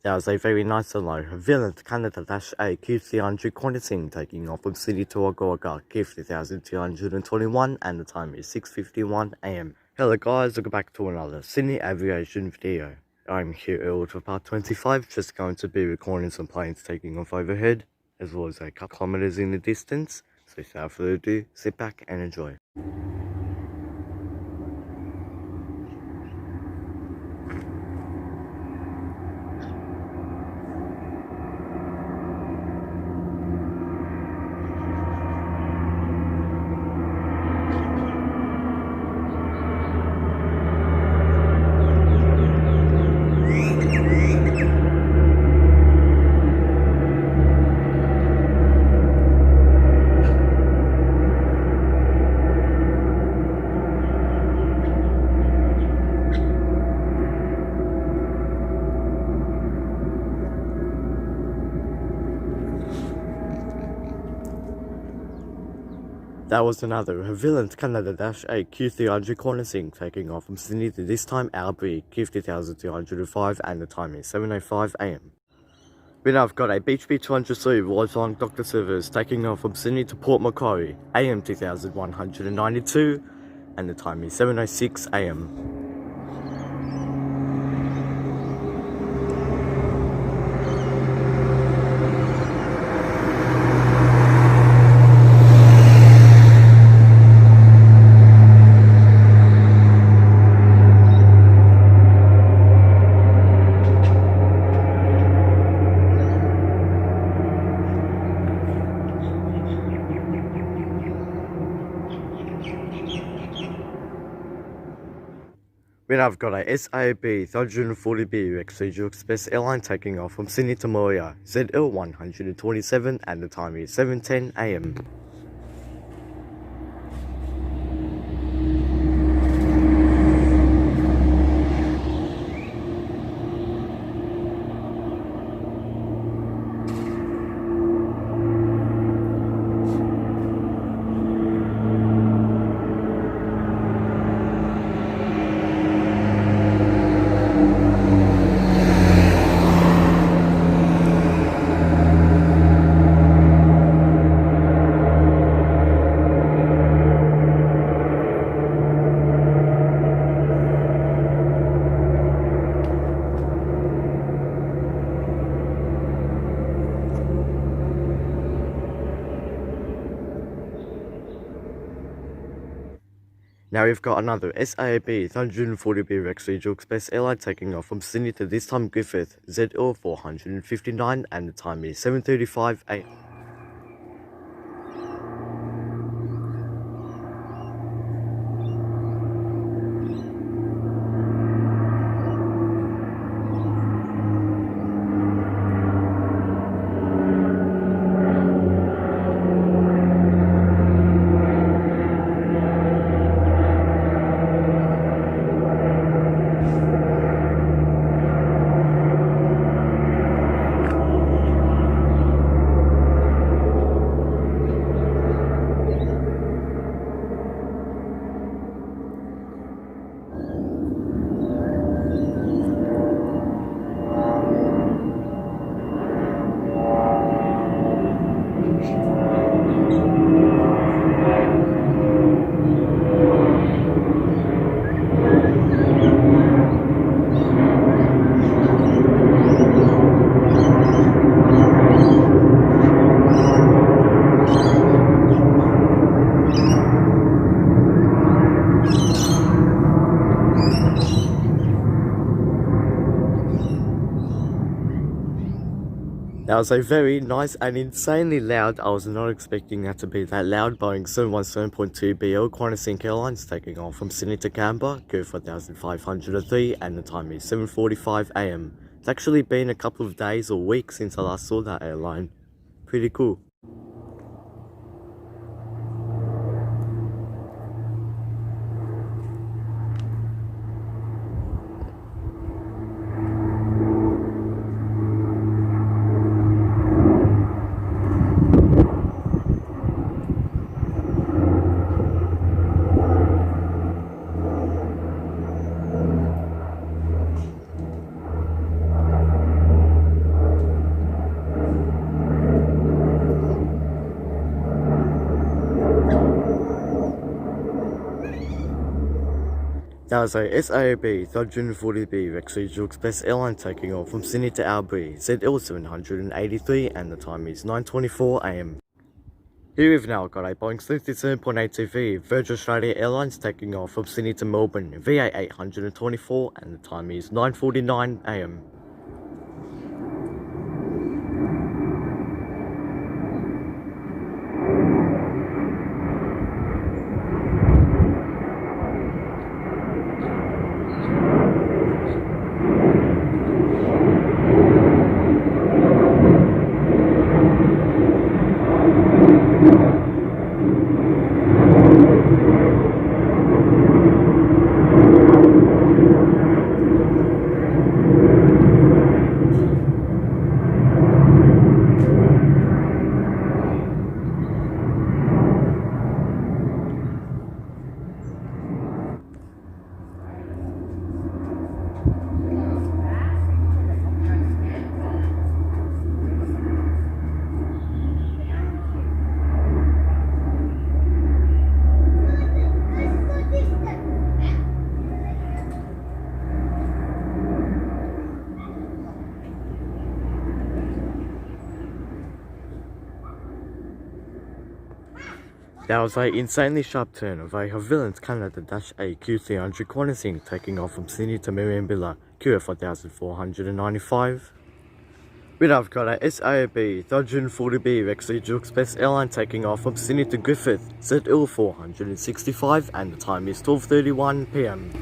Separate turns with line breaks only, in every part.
That was a very nice and low Villain Canada-A Q300 Qantasing taking off from Sydney to Wagga Q3221 and the time is 6:51 AM. Hello guys, welcome back to another Sydney aviation video. I'm here Earlwood for part 25, just going to be recording some planes taking off overhead, as well as a couple kilometers in the distance, so without further ado, sit back and enjoy. That was another Villain Canada-A Q300 Qantasing taking off from Sydney to this time Albury Q3205 and the time is 7:05 AM. We now have got a Beach 203 Royal Flying Doctor service taking off from Sydney to Port Macquarie AM 2192 and the time is 7:06 AM. We now have got a SAB 340B Regional Express airline taking off from Sydney to Moria, ZL127 and the time is 7:10 AM. Now we've got another SAB 340B Regional Express airline taking off from Sydney to this time Griffith, ZL459 and the time is 7:35 AM. That was a very nice and insanely loud, I was not expecting that to be that loud, Boeing 717.2 BL Qantasing Airlines taking off from Sydney to Canberra, Go 4503 and the time is 7:45 AM. It's actually been a couple of days or weeks since I last saw that airline. Pretty cool. That was a SAAB 340B Regional Express airline taking off from Sydney to Albury, ZL 783, and the time is 9:24 AM. Here we've now got a Boeing 737.8 Virgin Australia Airlines taking off from Sydney to Melbourne, VA 824, and the time is 9:49 AM. That was an insanely sharp turn of a Havilland Canada -A Q300 Qantas taking off from Sydney to Merimbula, QF 1495. We now have got a SAAB 340B Regional Express airline taking off from Sydney to Griffith, ZL 465, and the time is 12:31 PM.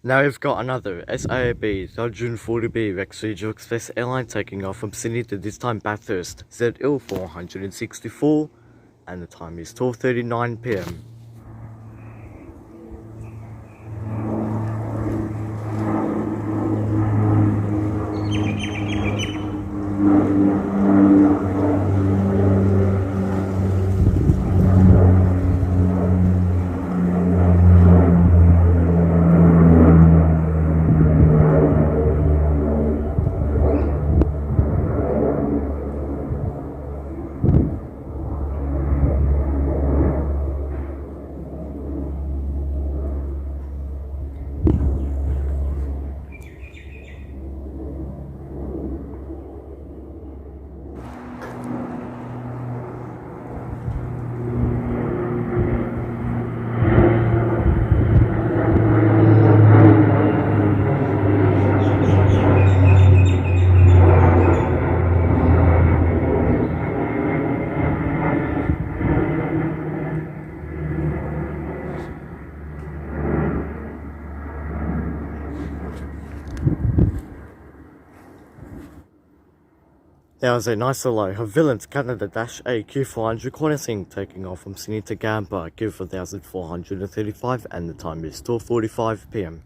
Now we've got another SAAB 340B Regional Express airline taking off from Sydney to this time Bathurst, ZL 464, and the time is 12:39 PM. There was a nice low Havilland Canada -A Q400 Qantas taking off from Sydney to Gamba, Q 1435, and the time is 12:45 PM.